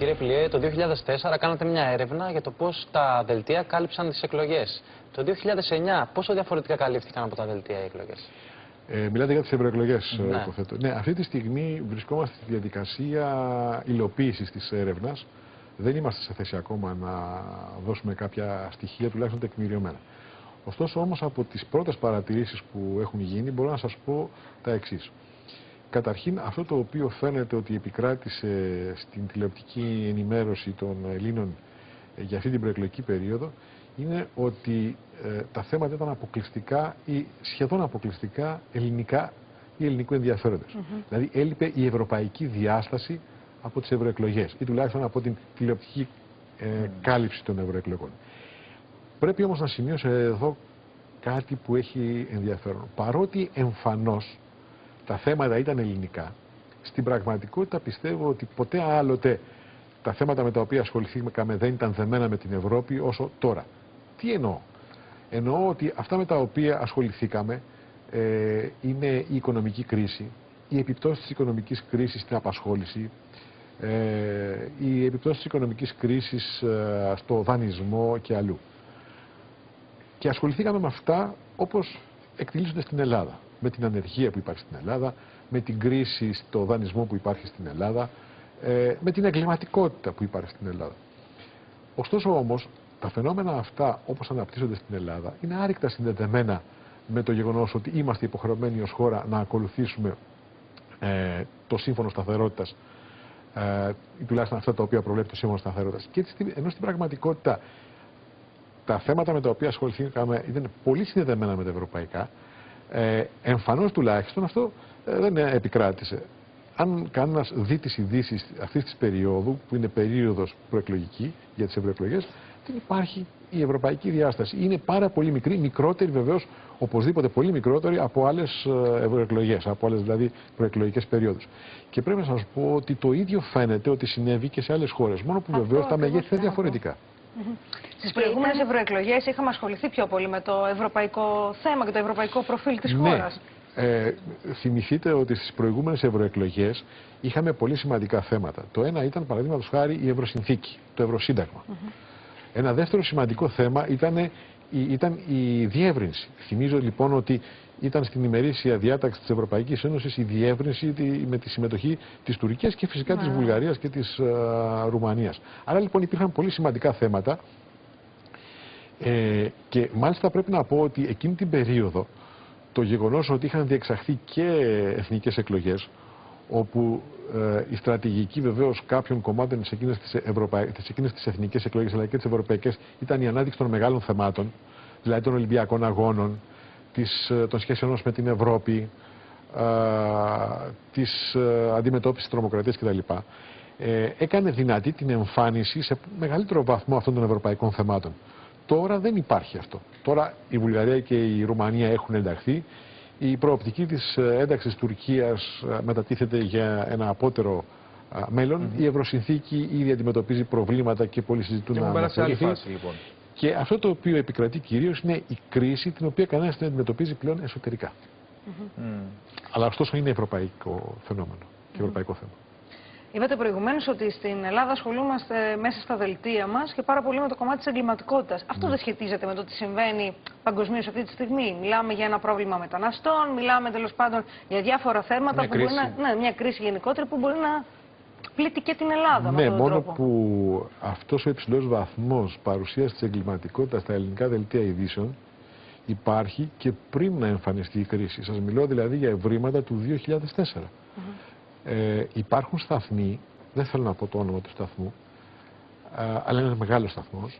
Κύριε Πλιέ, το 2004 κάνατε μια έρευνα για το πώς τα δελτία κάλυψαν τις εκλογές. Το 2009 πόσο διαφορετικά καλύφθηκαν από τα δελτία οι εκλογές? Μιλάτε για τις ευρωεκλογές, Ναι. υποθέτω. Ναι, αυτή τη στιγμή βρισκόμαστε στη διαδικασία υλοποίησης της έρευνας. Δεν είμαστε σε θέση ακόμα να δώσουμε κάποια στοιχεία, τουλάχιστον τεκμηριωμένα. Ωστόσο, όμως, από τις πρώτες παρατηρήσεις που έχουν γίνει, μπορώ να σας πω τα εξής. Καταρχήν, αυτό το οποίο φαίνεται ότι επικράτησε στην τηλεοπτική ενημέρωση των Ελλήνων για αυτή την προεκλογική περίοδο είναι ότι τα θέματα ήταν αποκλειστικά ή σχεδόν αποκλειστικά ελληνικά ή ελληνικού ενδιαφέροντος. Δηλαδή, έλειπε η ευρωπαϊκή διάσταση από τις ευρωεκλογές ή τουλάχιστον από την τηλεοπτική κάλυψη των ευρωεκλογών. Πρέπει όμως να σημειώσω εδώ κάτι που έχει ενδιαφέρον. Παρότι εμφανώς τα θέματα ήταν ελληνικά, στην πραγματικότητα πιστεύω ότι ποτέ άλλοτε τα θέματα με τα οποία ασχοληθήκαμε δεν ήταν δεμένα με την Ευρώπη όσο τώρα. Τι εννοώ? Εννοώ ότι αυτά με τα οποία ασχοληθήκαμε είναι η οικονομική κρίση, η επιπτώση της οικονομικής κρίσης στην απασχόληση, η επιπτώση της οικονομικής κρίσης στο δανεισμό και αλλού. Και ασχοληθήκαμε με αυτά όπως εκτιλήσονται στην Ελλάδα. Με την ανεργία που υπάρχει στην Ελλάδα, με την κρίση στο δανεισμό που υπάρχει στην Ελλάδα, με την εγκληματικότητα που υπάρχει στην Ελλάδα. Ωστόσο όμως, τα φαινόμενα αυτά όπως αναπτύσσονται στην Ελλάδα είναι άρρηκτα συνδεδεμένα με το γεγονός ότι είμαστε υποχρεωμένοι ως χώρα να ακολουθήσουμε το σύμφωνο σταθερότητας, ή τουλάχιστον αυτά τα οποία προβλέπει το σύμφωνο σταθερότητας. Και έτσι, ενώ στην πραγματικότητα τα θέματα με τα οποία ασχοληθήκαμε ήταν πολύ συνδεδεμένα με τα ευρωπαϊκά, εμφανώς τουλάχιστον αυτό δεν επικράτησε. Αν κανένας δει τις ειδήσεις αυτής της περίοδου, που είναι περίοδος προεκλογική για τις ευρωεκλογές, δεν υπάρχει η ευρωπαϊκή διάσταση. Είναι πάρα πολύ μικρή, μικρότερη βεβαίως, οπωσδήποτε πολύ μικρότερη από άλλες ευρωεκλογές, από άλλες δηλαδή προεκλογικές περίοδους. Και πρέπει να σας πω ότι το ίδιο φαίνεται ότι συνέβη και σε άλλες χώρες, μόνο που βεβαίως τα μεγέθη είναι διαφορετικά. Στις προηγούμενες ευρωεκλογές είχαμε ασχοληθεί πιο πολύ με το ευρωπαϊκό θέμα και το ευρωπαϊκό προφίλ της χώρας. Θυμηθείτε ότι στις προηγούμενες ευρωεκλογές είχαμε πολύ σημαντικά θέματα. Το ένα ήταν, παραδείγματος χάρη, η Ευρωσυνθήκη, το Ευρωσύνταγμα. Ένα δεύτερο σημαντικό θέμα ήταν η διεύρυνση. Θυμίζω λοιπόν ότι ήταν στην ημερήσια διάταξη της Ευρωπαϊκής Ένωσης η διεύρυνση με τη συμμετοχή της Τουρκίας και φυσικά της Βουλγαρίας και της Ρουμανίας. Άρα λοιπόν υπήρχαν πολύ σημαντικά θέματα και μάλιστα πρέπει να πω ότι εκείνη την περίοδο το γεγονός ότι είχαν διεξαχθεί και εθνικές εκλογές, όπου η στρατηγική βεβαίως κάποιων κομμάτων σε εκείνες τις εθνικές εκλογές αλλά και τις ευρωπαϊκές ήταν η ανάδειξη των μεγάλων θεμάτων, δηλαδή των Ολυμπιακών Αγώνων, των σχέσεων μας με την Ευρώπη, της αντιμετώπισης της τρομοκρατίας κτλ. Έκανε δυνατή την εμφάνιση σε μεγαλύτερο βαθμό αυτών των ευρωπαϊκών θεμάτων. Τώρα δεν υπάρχει αυτό. Τώρα η Βουλγαρία και η Ρουμανία έχουν ενταχθεί. Η προοπτική της ένταξης Τουρκίας μετατίθεται για ένα απότερο μέλλον. Η Ευρωσυνθήκη ήδη αντιμετωπίζει προβλήματα και πολλοί συζητούν να αναθεωρηθεί. Λοιπόν. Και αυτό το οποίο επικρατεί κυρίως είναι η κρίση την οποία κανένας δεν αντιμετωπίζει πλέον εσωτερικά. Αλλά ωστόσο είναι ευρωπαϊκό φαινόμενο και ευρωπαϊκό θέμα. Είπατε προηγουμένως ότι στην Ελλάδα ασχολούμαστε μέσα στα δελτία μας και πάρα πολύ με το κομμάτι της εγκληματικότητας. Αυτό δεν σχετίζεται με το τι συμβαίνει παγκοσμίως αυτή τη στιγμή? Μιλάμε για ένα πρόβλημα μεταναστών, μιλάμε τέλος πάντων για διάφορα θέματα που μπορεί να. Ναι, μια κρίση γενικότερη που μπορεί να πλήττει και την Ελλάδα. Ναι, με αυτόν τον μόνο τρόπο. που αυτός ο υψηλός βαθμός παρουσίας της εγκληματικότητας στα ελληνικά δελτία ειδήσεων υπάρχει και πριν να εμφανιστεί η κρίση. Σας μιλώ δηλαδή για ευρήματα του 2004. Υπάρχουν σταθμοί, δεν θέλω να πω το όνομα του σταθμού, αλλά είναι ένας μεγάλος σταθμός,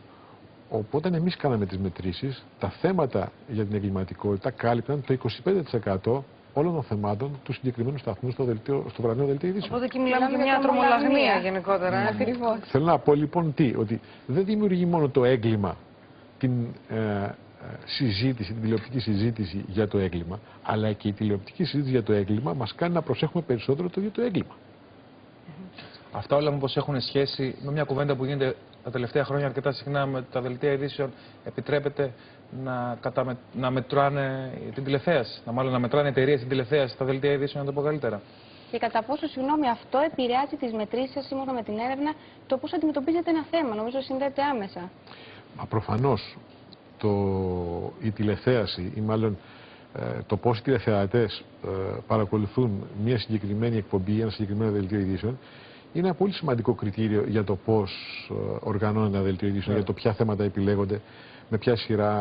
οπότε εμείς κάναμε τις μετρήσεις, τα θέματα για την εγκληματικότητα κάλυπταν το 25% όλων των θεμάτων του συγκεκριμένου σταθμού στο βραδινό δελτίο ειδήσεων. Οπότε εκεί μιλάμε για μια τρομολαγνία γενικότερα. Ακριβώς. Θέλω να πω λοιπόν ότι δεν δημιουργεί μόνο το έγκλημα την συζήτηση, την τηλεοπτική συζήτηση για το έγκλημα, αλλά και η τηλεοπτική συζήτηση για το έγκλημα μας κάνει να προσέχουμε περισσότερο το ίδιο το έγκλημα. Αυτά όλα μήπως έχουν σχέση με μια κουβέντα που γίνεται τα τελευταία χρόνια αρκετά συχνά με τα δελτία ειδήσεων? Επιτρέπεται να μετράνε την τηλεθέαση, να μετράνε εταιρείες την τηλεθέαση στα δελτία ειδήσεων, να το πω καλύτερα? και κατά πόσο, συγγνώμη, αυτό επηρεάζει τις μετρήσεις σας σύμφωνα με την έρευνα, το πώς αντιμετωπίζετε ένα θέμα. Νομίζω συνδέεται άμεσα. Μα προφανώς η τηλεθέαση ή μάλλον το πώς οι τηλεθεατές παρακολουθούν μια συγκεκριμένη εκπομπή, ένα συγκεκριμένο δελτίο ειδήσεων, είναι ένα πολύ σημαντικό κριτήριο για το πώς οργανώνεται ένα δελτίο ειδήσεων, για το ποια θέματα επιλέγονται, με ποια σειρά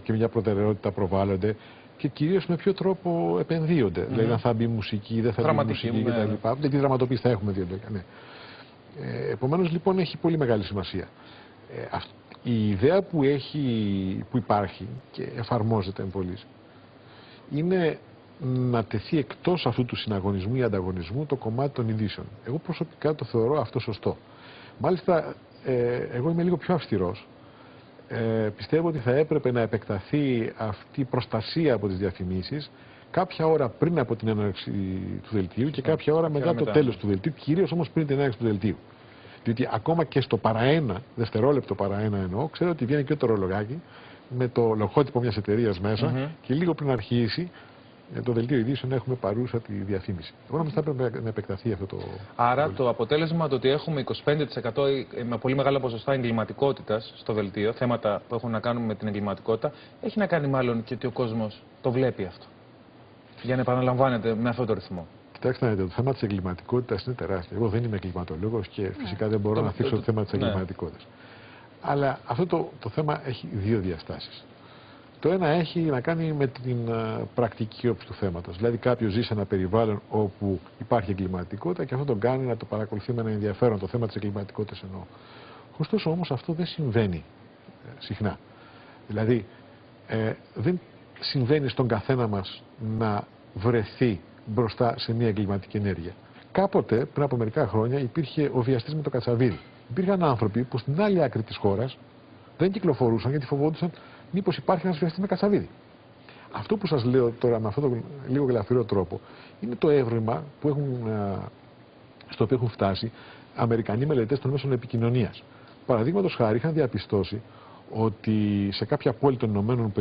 και μια προτεραιότητα προβάλλονται και κυρίως με ποιο τρόπο επενδύονται. Δηλαδή, αν θα μπει μουσική, δεν θα μπει μουσική κτλ. Δεν τη δραματοποίηση θα έχουμε δύο. Ναι. Επομένως, λοιπόν, έχει πολύ μεγάλη σημασία. Η ιδέα που υπάρχει και εφαρμόζεται εν πωλής είναι να τεθεί εκτός αυτού του συναγωνισμού ή ανταγωνισμού το κομμάτι των ειδήσεων. Εγώ προσωπικά το θεωρώ αυτό σωστό. Μάλιστα, εγώ είμαι λίγο πιο αυστηρός. Πιστεύω ότι θα έπρεπε να επεκταθεί αυτή η προστασία από τις διαφημίσεις κάποια ώρα πριν από την έναρξη του δελτίου και κάποια ώρα μετά το τέλος του δελτίου, κυρίως όμως πριν την έναρξη του δελτίου. Διότι ακόμα και στο παραένα, δευτερόλεπτο παραένα εννοώ, ξέρω ότι βγαίνει και το ρολογάκι με το λογότυπο μιας εταιρείας μέσα και λίγο πριν αρχίσει το δελτίο ειδήσεων έχουμε παρούσα τη διαφήμιση. Εγώ νομίζω θα έπρεπε να επεκταθεί αυτό το. Άρα το αποτέλεσμα το ότι έχουμε 25% με πολύ μεγάλα ποσοστά εγκληματικότητας στο δελτίο, θέματα που έχουν να κάνουν με την εγκληματικότητα, έχει να κάνει μάλλον και ότι ο κόσμος το βλέπει αυτό. Για να επαναλαμβάνεται με αυτόν τον ρυθμό. Κοιτάξτε να δείτε, το θέμα της εγκληματικότητας είναι τεράστιο. Εγώ δεν είμαι εγκληματολόγος και φυσικά δεν μπορώ να θίξω το θέμα της εγκληματικότητας. Αλλά αυτό το θέμα έχει δύο διαστάσεις. Το ένα έχει να κάνει με την πρακτική όψη του θέματος. Δηλαδή, κάποιος ζει σε ένα περιβάλλον όπου υπάρχει εγκληματικότητα και αυτό τον κάνει να το παρακολουθεί με ένα ενδιαφέρον, το θέμα της εγκληματικότητας εννοώ. Ωστόσο, όμως, αυτό δεν συμβαίνει συχνά. Δηλαδή, δεν συμβαίνει στον καθένα μας να βρεθεί μπροστά σε μια εγκληματική ενέργεια. Κάποτε, πριν από μερικά χρόνια, υπήρχε ο βιαστής με το κατσαβίδι. Υπήρχαν άνθρωποι που στην άλλη άκρη της χώρας δεν κυκλοφορούσαν γιατί φοβόντουσαν μήπως υπάρχει ένας βιαστής με κατσαβίδι. Αυτό που σας λέω τώρα με αυτόν τον λίγο γλαφυρό τρόπο είναι το έβριμα στο οποίο έχουν φτάσει Αμερικανοί μελετές των μέσων επικοινωνίας. Παραδείγματος χάρη, είχαν διαπιστώσει ότι σε κάποια πόλη των Ηνωμένων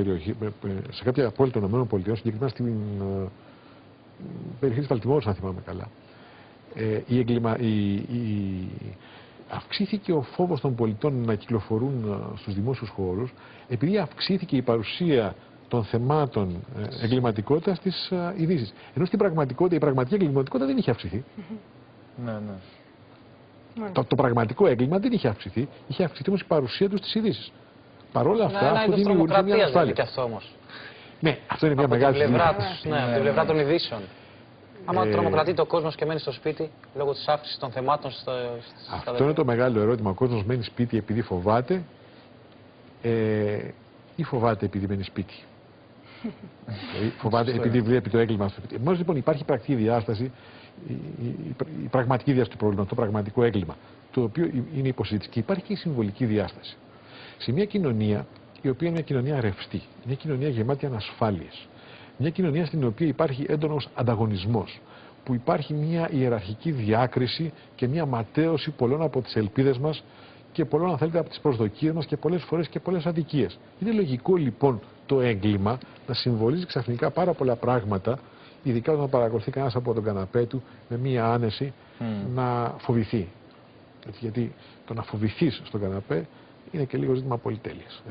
Πολιτειών, συγκεκριμένα στην περιοχή της Βαλτιμόρας, αν θυμάμαι καλά, αυξήθηκε ο φόβος των πολιτών να κυκλοφορούν στους δημόσιους χώρους επειδή αυξήθηκε η παρουσία των θεμάτων εγκληματικότητας στις ειδήσεις. Ενώ στην πραγματικότητα η πραγματική εγκληματικότητα δεν είχε αυξηθεί. Ναι. Το πραγματικό έγκλημα δεν είχε αυξηθεί, είχε αυξηθεί όμως η παρουσία του στις ειδήσεις. Παρ' όλα αυτά, αυτό δημιουργεί μια ασφάλεια. Και αυτό όμως. Ναι, αυτό είναι μια μεγάλη συζήτηση. Από την πλευρά των ειδήσεων. Άμα τρομοκρατείται ο κόσμος και μένει στο σπίτι λόγω της αύξησης των θεμάτων αυτό είναι το μεγάλο ερώτημα. Ο κόσμος μένει σπίτι επειδή φοβάται ή φοβάται επειδή μένει σπίτι. Φοβάται επειδή βλέπει το έγκλημα στο σπίτι. Επομένως, λοιπόν, υπάρχει πρακτική διάσταση, η πραγματική διάσταση του προβλήματος, το πραγματικό έγκλημα, το οποίο είναι υποσυζήτηση. Και υπάρχει και η συμβολική διάσταση. Σε μια κοινωνία η οποία είναι μια κοινωνία ρευστή, μια κοινωνία γεμάτη ανασφάλειες, μια κοινωνία στην οποία υπάρχει έντονος ανταγωνισμός, που υπάρχει μια ιεραρχική διάκριση και μια ματαίωση πολλών από τις ελπίδες μας και πολλών, αν θέλετε, από τις προσδοκίες μας και πολλές φορές και πολλές αδικίες. Είναι λογικό λοιπόν το έγκλημα να συμβολίζει ξαφνικά πάρα πολλά πράγματα, ειδικά όταν παρακολουθεί κανένας από τον καναπέ του με μια άνεση να φοβηθεί. Γιατί το να φοβηθείς στον καναπέ είναι και λίγο ζήτημα πολυτέλειας.